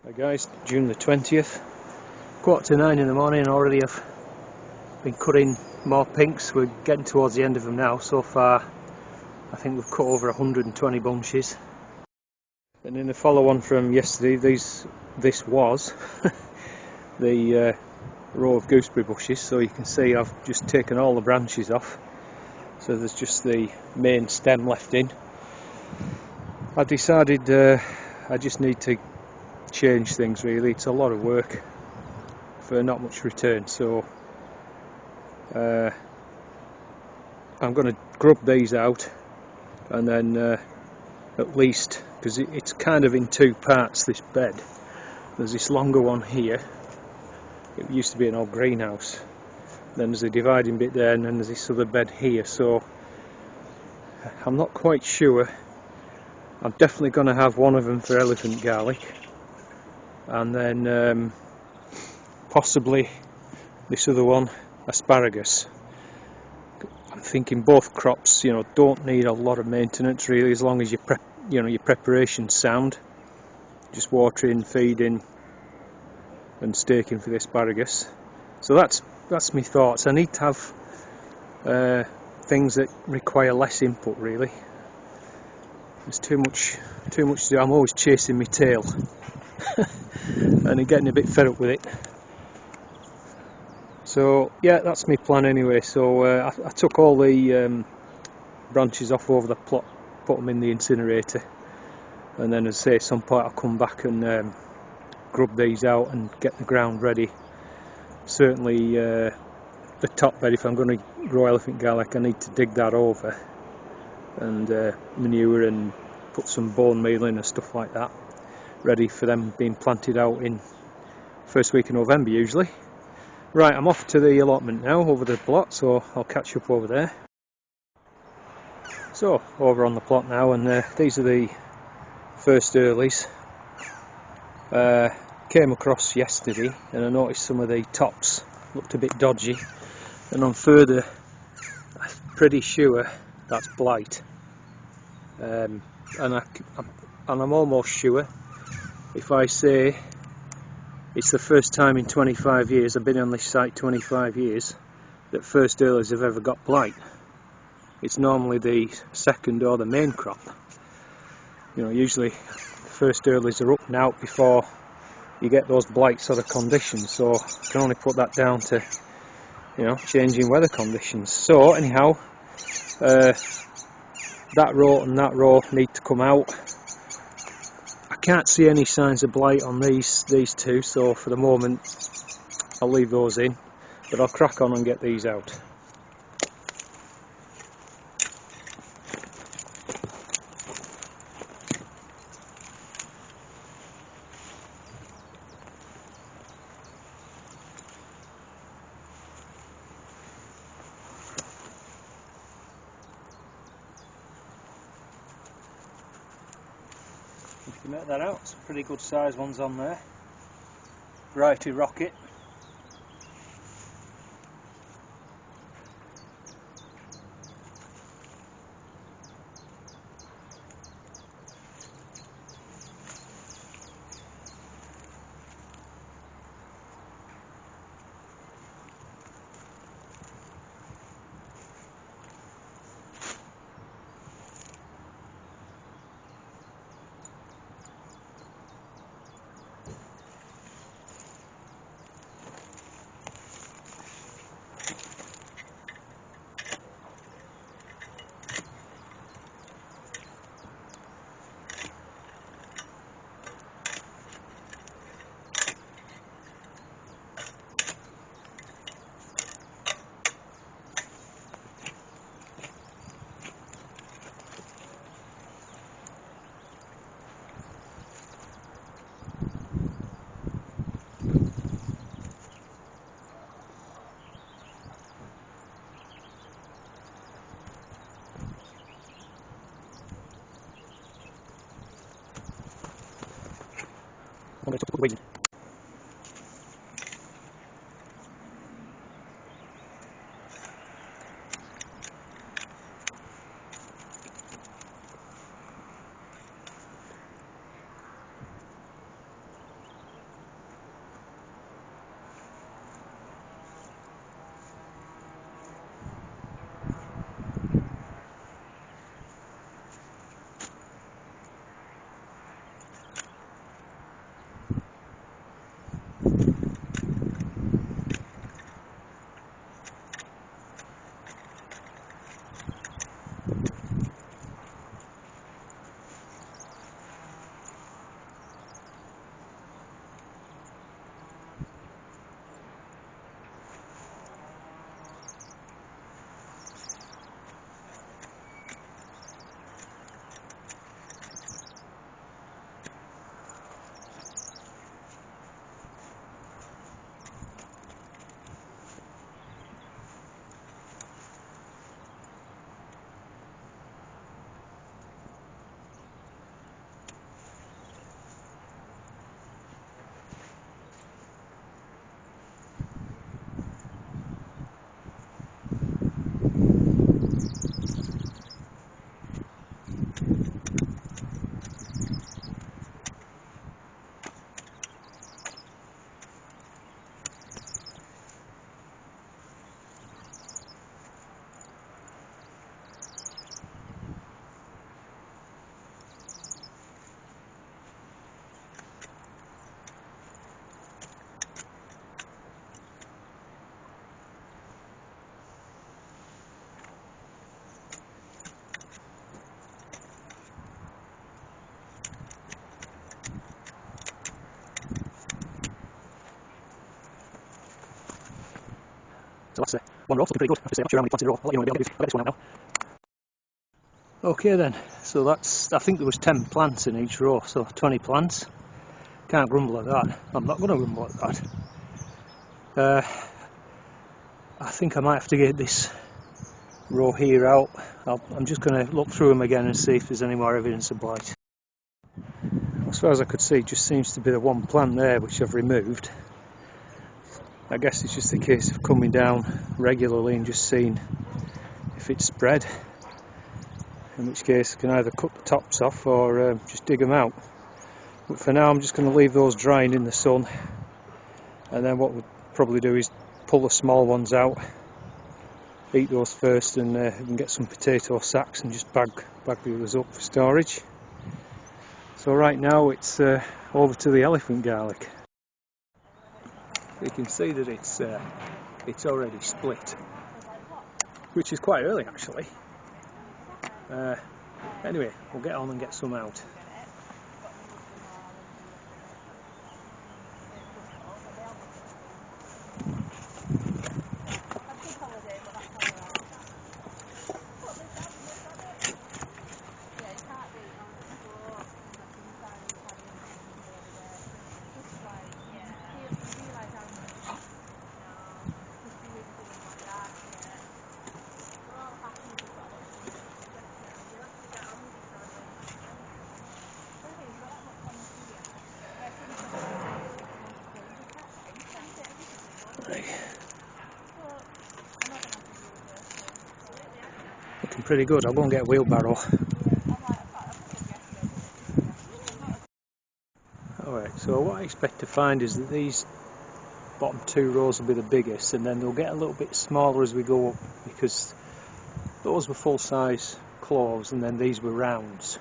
Hi guys, June the 20th, 8:45 in the morning, and already I've been cutting more pinks. We're getting towards the end of them now. So far I think we've cut over 120 bunches. And in the follow on from yesterday, this was the row of gooseberry bushes. So you can see I've just taken all the branches off, so there's just the main stem left in. I decided I just need to change things really. It's a lot of work for not much return, so I'm going to grub these out, and then at least, because it's kind of in two parts, this bed. There's this longer one here. It used to be an old greenhouse, then there's a dividing bit there, and then there's this other bed here. So I'm not quite sure. I'm definitely going to have one of them for elephant garlic, and then possibly this other one, asparagus. I'm thinking both crops, don't need a lot of maintenance really, as long as your preparation's sound. Just watering, feeding, and staking for the asparagus. So that's my thoughts. I need to have things that require less input really. There's too much to do. I'm always chasing my tail and I'm getting a bit fed up with it. So yeah, that's my plan anyway. So I took all the branches off over the plot, put them in the incinerator, and then as I say, at some point I'll come back and grub these out and get the ground ready. Certainly the top bed, if I'm going to grow elephant garlic, I need to dig that over and manure and put some bone meal in and stuff like that, ready for them being planted out in first week of November usually. Right, I'm off to the allotment now over the plot, so I'll catch you up over there. So over on the plot now, and these are the first earlies. Came across yesterday and I noticed some of the tops looked a bit dodgy, and on further I'm pretty sure that's blight. And I'm almost sure if I say it's the first time in 25 years, I've been on this site 25 years, that first earlies have ever got blight. It's normally the second or the main crop. Usually the first earlies are up and out before you get those blight sort of conditions, so I can only put that down to changing weather conditions. So anyhow, that row and that row need to come out. I can't see any signs of blight on these two, so for the moment I'll leave those in, but I'll crack on and get these out. If you can make that out, some pretty good sized ones on there. Variety rocket. So that's one row, looking pretty good. I have to say, I'm not sure how many plants in a row. I'll let you know when I'll get this one out now. Okay then, so that's, I think there was 10 plants in each row, so 20 plants. Can't grumble at that. I'm not going to grumble at that. I think I might have to get this row here out. I'm just going to look through them again and see if there's any more evidence of blight. As far as I could see, it just seems to be the one plant there which I've removed. I guess it's just a case of coming down regularly and just seeing if it's spread, in which case I can either cut the tops off or just dig them out. But for now I'm just going to leave those drying in the sun, and then what we'll probably do is pull the small ones out, eat those first, and we can get some potato sacks and just bag the others up for storage. So right now it's over to the elephant garlic. You can see that it's already split, which is quite early actually. Anyway, we'll get on and get some out. Looking pretty good. I'll go and get a wheelbarrow. Alright, so what I expect to find is that these bottom two rows will be the biggest, and then they'll get a little bit smaller as we go up, because those were full size cloves and then these were rounds.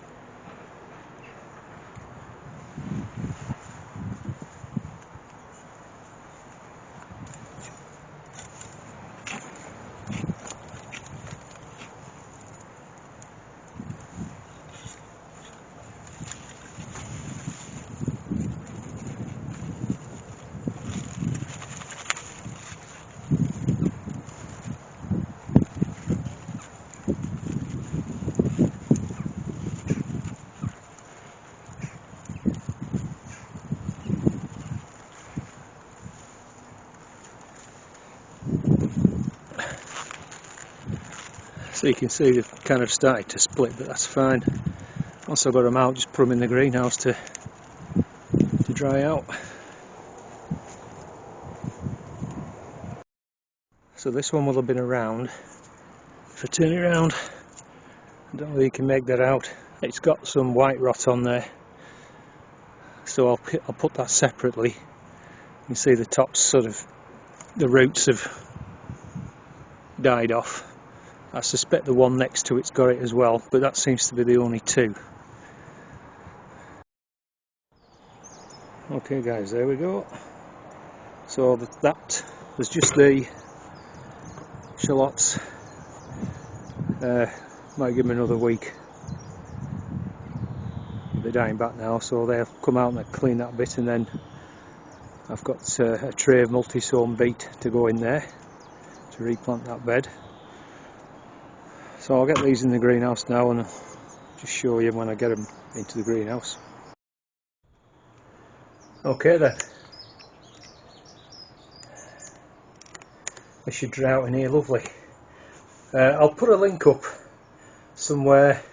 So you can see they've kind of started to split, but that's fine. Once I've got them out, just put them in the greenhouse to dry out. So this one will have been around. If I turn it around, I don't know if you can make that out. It's got some white rot on there, so I'll put that separately. You can see the tops, sort of, the roots have died off. I suspect the one next to it's got it as well, but that seems to be the only two. Okay guys, there we go. So that was just the shallots. Might give them another week. They're dying back now, so they'll come out and they'll clean that bit, and then I've got a tray of multi-sown beet to go in there to replant that bed. So I'll get these in the greenhouse now and I'll just show you when I get them into the greenhouse. Okay then. They should dry out in here lovely. I'll put a link up somewhere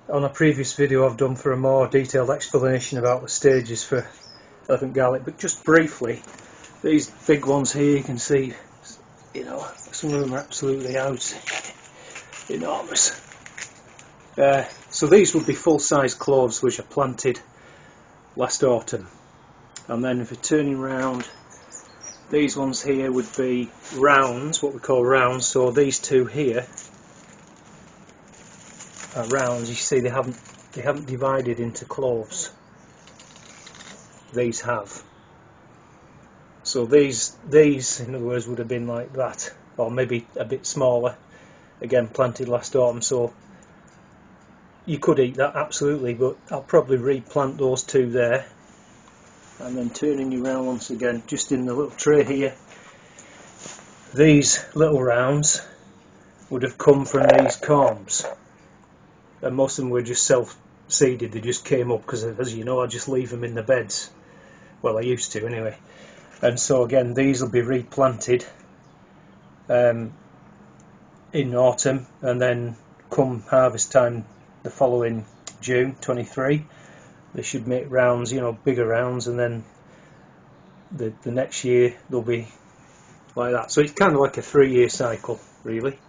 on a previous video I've done for a more detailed explanation about the stages for elephant garlic, but just briefly, these big ones here you can see, you know, some of them are absolutely out. Enormous. So these would be full-size cloves which I planted last autumn, and then if you're turning round, these ones here would be rounds, what we call rounds. So these two here are rounds. You see they haven't divided into cloves. These have. So these in other words would have been like that, or maybe a bit smaller. Again, planted last autumn, so you could eat that absolutely, but I'll probably replant those two there, and then turning you around once again, just in the little tray here, these little rounds would have come from these combs, and most of them were just self-seeded. They just came up because, as you know, I just leave them in the beds. Well, I used to anyway. And so again, these will be replanted in autumn, and then come harvest time the following June 23, they should make rounds, you know, bigger rounds, and then the next year they'll be like that. So it's kind of like a 3-year cycle, really.